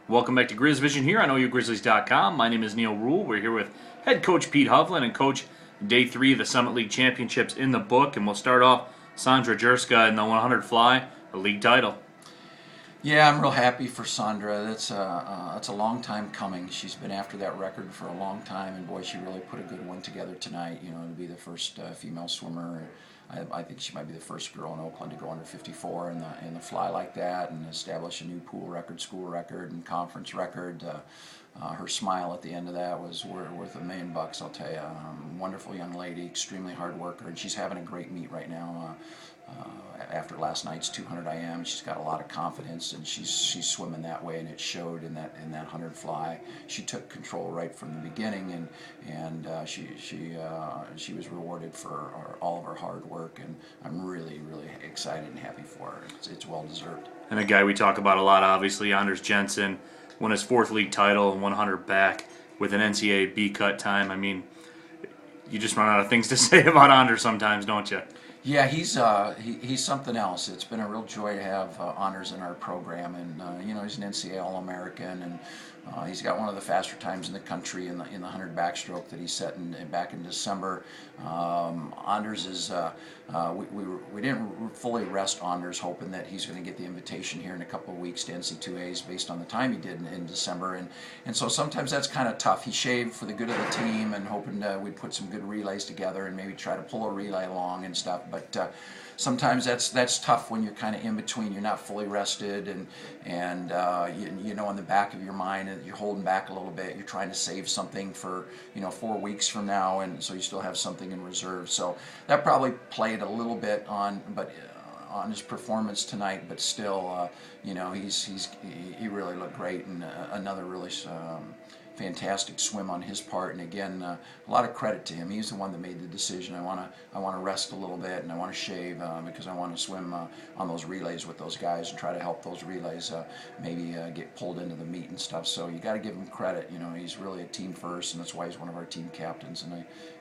Welcome back to Grizz Vision here on OUGrizzlies.com. My name is Neal Ruhl. We're here with head coach Pete Hovland and coach day 3 of the Summit League Championships in the book. And we'll start off Sandra Jerska in the 100 fly, a league title. Yeah, I'm real happy for Sandra. That's a long time coming. She's been after that record for a long time, and boy, she really put a good one together tonight. You know, to be the first female swimmer. I think she might be the first girl in Oakland to go under 54 in the fly like that, and establish a new pool record, school record, and conference record. Her smile at the end of that was worth $1 million, I'll tell you. Wonderful young lady, extremely hard worker, and she's having a great meet right now. After last night's 200 IM, she's got a lot of confidence, and she's swimming that way, and it showed in that 100 fly. She took control right from the beginning, and she was rewarded for all of her hard work, and I'm really excited and happy for her. It's well deserved. And a guy we talk about a lot, obviously, Anders Jensen, won his 4th league title and 100 back with an NCAA B-cut time. I mean, you just run out of things to say about Anders sometimes, don't you? Yeah, he's something else. It's been a real joy to have Anders in our program, and you know, he's an NCAA All-American, and he's got one of the faster times in the country in the 100 backstroke that he set back in December. Anders is we didn't fully rest Anders, hoping that he's going to get the invitation here in a couple of weeks to NC2As based on the time he did in December, and so sometimes that's kind of tough. He shaved for the good of the team and hoping we'd put some good relays together and maybe try to pull a relay along and stuff. But sometimes that's tough when you're kind of in between. You're not fully rested, and you know, in the back of your mind you're holding back a little bit. You're trying to save something for 4 weeks from now, and so you still have something in reserve. So that probably played a little bit on his performance tonight. But still, you know, he really looked great, and another really fantastic swim on his part. And again, a lot of credit to him. He's the one that made the decision. I want to rest a little bit, and I want to shave because I want to swim on those relays with those guys and try to help those relays maybe get pulled into the meet and stuff. So you got to give him credit. You know, he's really a team first, and that's why he's one of our team captains,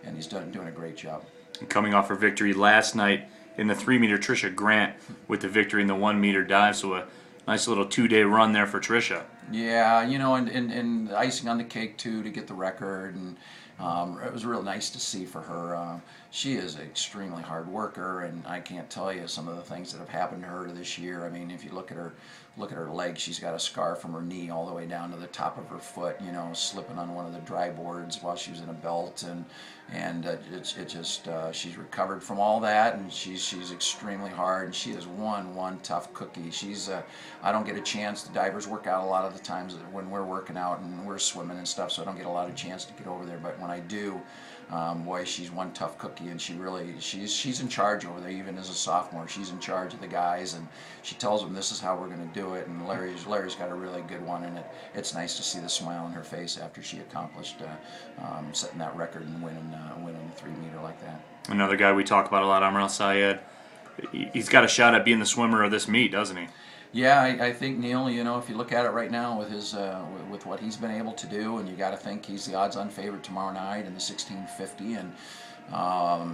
and he's doing a great job. Coming off her victory last night in the 3-meter, Tricia Grant with the victory in the 1-meter dive. So a nice little 2-day run there for Tricia. Yeah, you know, and the icing on the cake too to get the record, and it was real nice to see for her. She is an extremely hard worker, and I can't tell you some of the things that have happened to her this year. I mean, if you look at her leg, she's got a scar from her knee all the way down to the top of her foot. You know, slipping on one of the dry boards while she was in a belt, and she's recovered from all that, and she's extremely hard, and she is one tough cookie. I don't get a chance. The divers work out a lot of the times when we're working out and we're swimming and stuff, so I don't get a lot of chance to get over there. But when I do, boy, she's one tough cookie, and she's in charge over there. Even as a sophomore, she's in charge of the guys, and she tells them this is how we're going to do it. And Larry's got a really good one, and it's nice to see the smile on her face after she accomplished setting that record and winning the 3-meter like that. Another guy we talk about a lot, Amrel Syed. He's got a shot at being the swimmer of this meet, doesn't he? Yeah, I think, Neal, you know, if you look at it right now with his with what he's been able to do, and you got to think he's the odds-on favorite tomorrow night in the 1650, and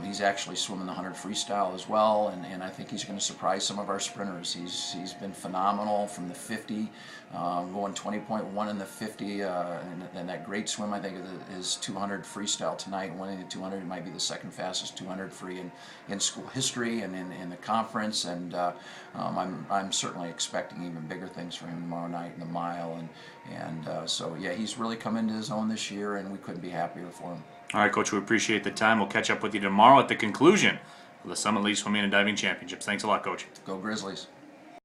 he's actually swimming the 100 freestyle as well, and I think he's going to surprise some of our sprinters. He's been phenomenal from the 50, going 20.1 in the 50, and that great swim, I think, is 200 freestyle tonight. Winning the 200, he might be the second fastest 200 free in school history and in the conference, and I'm certainly expecting even bigger things for him tomorrow night in the mile, and so yeah, he's really come into his own this year, and we couldn't be happier for him. All right, Coach, we appreciate the time. We'll catch up with you tomorrow at the conclusion of the Summit League Swimming and Diving Championships. Thanks a lot, Coach. Go Grizzlies.